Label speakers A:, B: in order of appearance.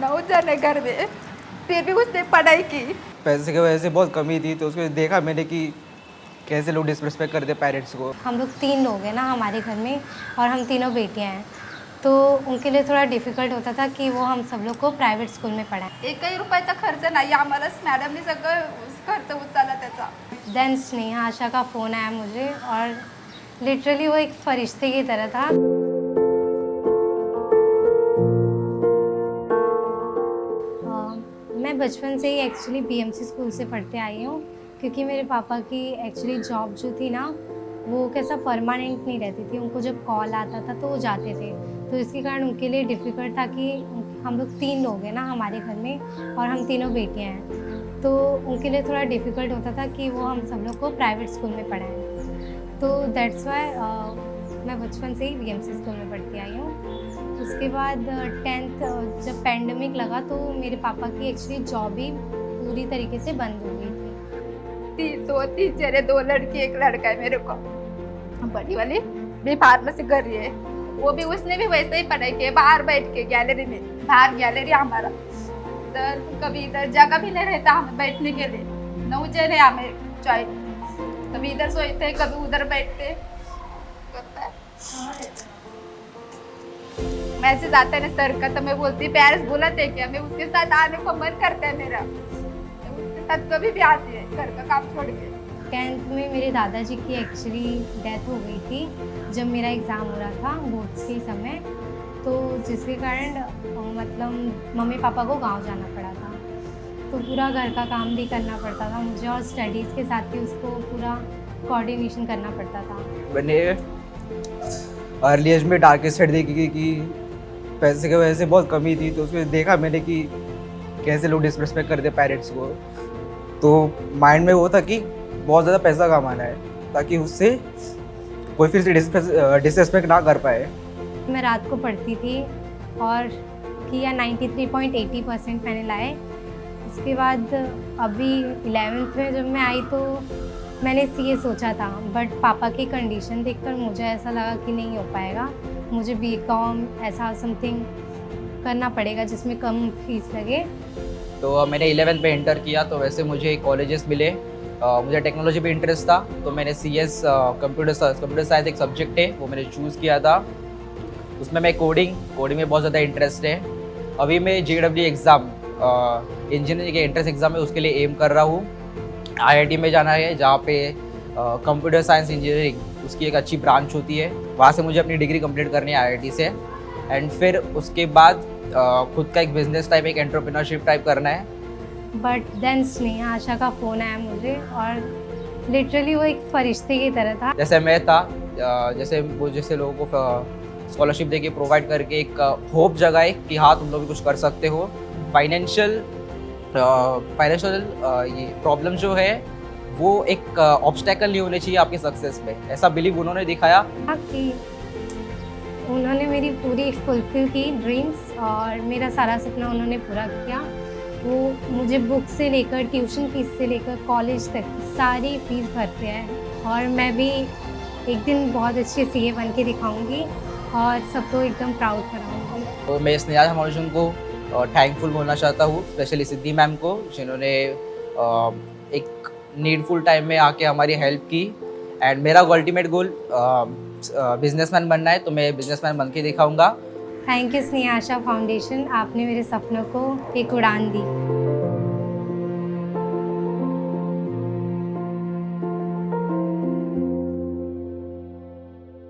A: 9 जन है घर में, फिर भी उसने पढ़ाई की।
B: पैसे की वजह से बहुत कमी थी, तो उसको देखा मैंने कि कैसे लोग डिसरिस्पेक्ट करते पेरेंट्स को।
C: हम लोग 3 लोग हैं ना हमारे घर में, और हम तीनों बेटियां हैं, तो उनके लिए थोड़ा डिफ़िकल्ट होता था कि वो हम सब लोग को प्राइवेट स्कूल में पढ़ाएं।
A: एकही रुपयाचा खर्च नाही, आम्हालाच मॅडमने सगळं खर्च उचलला त्याचा।
C: देन स्नेहा आशा का फ़ोन आया मुझे, और लिटरली वो एक फरिश्ते की तरह था। मैं बचपन से ही एक्चुअली बीएमसी स्कूल से पढ़ते आई हूँ, क्योंकि मेरे पापा की एक्चुअली जॉब जो थी ना, वो कैसा परमानेंट नहीं रहती थी। उनको जब कॉल आता था तो वो जाते थे, तो इसके कारण उनके लिए डिफ़िकल्ट था कि हम लोग 3 लोग हैं ना हमारे घर में, और हम तीनों बेटियां हैं, तो उनके लिए थोड़ा डिफ़िकल्ट होता था कि वो हम सब लोग को प्राइवेट स्कूल में पढ़ाएं। तो दैट्स वाई मैं बचपन से ही बीएमसी स्कूल में पढ़ती आई हूँ। उसके बाद 10th जब पैंडमिक लगा, तो मेरे पापा की एक्चुअली जॉब ही पूरी तरीके से बंद हो गई थी।
A: 3 जन है, 2 लड़की 1 लड़का है मेरे को। बड़ी वाली भी फार्मेसी कर रही है, वो भी उसने भी वैसे ही पढ़ाई की है, बाहर बैठ के गैलरी में। बाहर गैलरी हमारा, इधर कभी इधर जगह भी नहीं रहता हमें बैठने के लिए। 9 जन है हमें चाय, कभी इधर सोते कभी उधर बैठते। मैसेज आता है ना सर का, तो मैं बोलती पेरेंट्स बुलाते क्या, मैं उसके साथ आने को मन करता है मेरा, तो उसके साथ कभी भी आती है घर का काम छोड़ के।
C: 10th में मेरे दादाजी की एक्चुअली डेथ हो गई थी जब मेरा एग्ज़ाम हो रहा था बोर्ड्स के समय, तो जिसके कारण मतलब मम्मी पापा को गांव जाना पड़ा था, तो पूरा घर का काम भी करना पड़ता था मुझे, और स्टडीज़ के साथ ही उसको पूरा कोऑर्डिनेशन करना पड़ता था।
B: मैंने अर्ली एज में डार्केस्ट साइड देखी कि पैसे की वजह से बहुत कमी थी, तो उसको देखा मैंने कि कैसे लोग डिसरिस्पेक्ट करते पेरेंट्स को। तो माइंड में वो था कि बहुत ज़्यादा पैसा कमाना है, ताकि उससे कोई फिर से डिसरिस्पेक्ट ना कर पाए।
C: मैं रात को पढ़ती थी और किया 93.80% मैंने लाए। उसके बाद अभी 11th में जब मैं आई तो मैंने सीए सोचा था, बट पापा की कंडीशन देखकर मुझे ऐसा लगा कि नहीं हो पाएगा, मुझे बीकॉम ऐसा समथिंग करना पड़ेगा जिसमें कम फीस लगे।
D: तो मैंने 11th में इंटर किया, तो वैसे मुझे कॉलेजेस मिले। मुझे टेक्नोलॉजी में इंटरेस्ट था, तो मैंने CS कंप्यूटर साइंस एक सब्जेक्ट है, वो मैंने चूज़ किया था। उसमें मैं कोडिंग में बहुत ज़्यादा इंटरेस्ट है। अभी मैं JEE एग्ज़ाम इंजीनियरिंग के एंट्रेंस एग्ज़ाम है, उसके लिए एम कर रहा हूँ। IIT में जाना है, जहाँ पे कंप्यूटर साइंस इंजीनियरिंग उसकी एक अच्छी ब्रांच होती है, वहाँ से मुझे अपनी डिग्री कंप्लीट करनी है IIT से। एंड फिर उसके बाद खुद का एक बिजनेस टाइप, एक एंटरप्रेन्योरशिप टाइप करना है।
C: बट देन स्नेहा आशा का फ़ोन आया मुझे, और लिटरली वो एक फरिश्ते की तरह था।
D: जैसे मैं था, जैसे लोगों को स्कॉलरशिप देके प्रोवाइड करके एक होप जगाए कि हाँ तुम लोग भी कुछ कर सकते हो। फाइनेंशियल ये प्रॉब्लम जो है वो एक ऑब्स्टेकल नहीं होने चाहिए आपकी सक्सेस में, ऐसा बिलीव उन्होंने दिखाया
C: कि उन्होंने मेरी पूरी फुलफिल की ड्रीम्स, और मेरा सारा सपना उन्होंने पूरा किया। वो मुझे बुक से लेकर ट्यूशन फीस से लेकर कॉलेज तक की सारी फीस भरते हैं, और मैं भी एक दिन बहुत अच्छी CA बन के दिखाऊंगी और सबको एकदम प्राउड कराऊंगी।
D: तो मैं स्नेहा फाउंडेशन को थैंकफुल बोलना चाहता हूँ, स्पेशली सिद्धि मैम को, जिन्होंने एक नीडफुल टाइम में आके हमारी हेल्प की। एंड मेरा अल्टीमेट गोल बिजनेसमैन बनना है, तो मैं बिजनेसमैन बन के दिखाऊंगा।
C: Thank you Sneha Asha foundation, आपने मेरे सपनों को एक उड़ान दी।